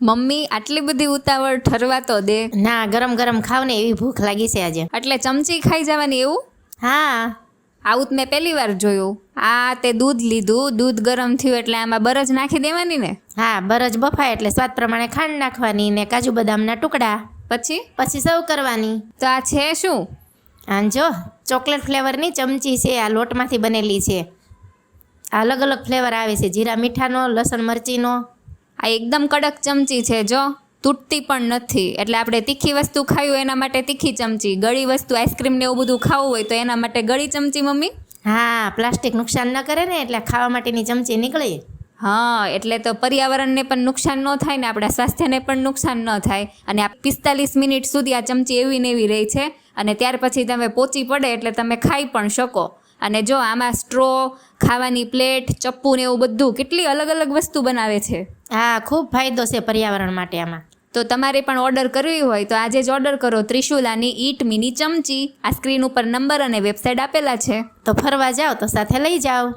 Mummy આટલી બધી ઉતાવળ ઠરવા તો દે. ના, ગરમ ગરમ ખાવ ને એવી ભૂખ લાગી છે આજે. એટલે ચમચી ખાઈ જવાની એવું? હા. આવું મેં પહેલી વાર જોયું. આ તે દૂધ લીધું, દૂધ ગરમ થયું એટલે આમાં બરજ નાખી દેવાની ને? હા, બરજ બફાય એટલે સ્વાદ પ્રમાણે ખાંડ નાખવાની ને કાજુ બદામના ટુકડા, પછી સર્વ કરવાની. તો આ છે શું? આ જો ચોકલેટ ફ્લેવરની ચમચી છે, આ લોટમાંથી બનેલી છે. અલગ અલગ ફ્લેવર આવે છે, જીરા મીઠાનો, લસણ મરચીનો. આ એકદમ કડક ચમચી છે, જો તૂટતી પણ નથી. એટલે આપણે તીખી વસ્તુ ખાવી હોય એના માટે તીખી ચમચી, ગળી વસ્તુ આઈસ્ક્રીમ ને એવું બધું ખાવું હોય તો એના માટે ગળી ચમચી. મમ્મી હા, પ્લાસ્ટિક નુકસાન ન કરે ને એટલે ખાવા માટેની ચમચી નીકળી. હા, એટલે તો પર્યાવરણને પણ નુકસાન ન થાય ને આપણા સ્વાસ્થ્યને પણ નુકસાન ન થાય. અને આ 45 મિનિટ સુધી આ ચમચી એવી ને એવી રહી છે અને ત્યાર પછી તમે પોચી પડે એટલે તમે ખાઈ પણ શકો. અને જો આમાં સ્ટ્રો, ખાવાની પ્લેટ, ચપ્પુ ને એવું બધું કેટલી અલગ અલગ વસ્તુ બનાવે છે. હા, ખૂબ ફાયદો છે પર્યાવરણ માટે આમાં. તો તમારે પણ ઓર્ડર કરવી હોય તો આજે જ ઓર્ડર કરો ત્રિશુલાની ઈટ મિની ચમચી. આ સ્ક્રીન ઉપર નંબર અને વેબસાઇટ આપેલા છે. તો ફરવા જાઓ તો સાથે લઈ જાઓ.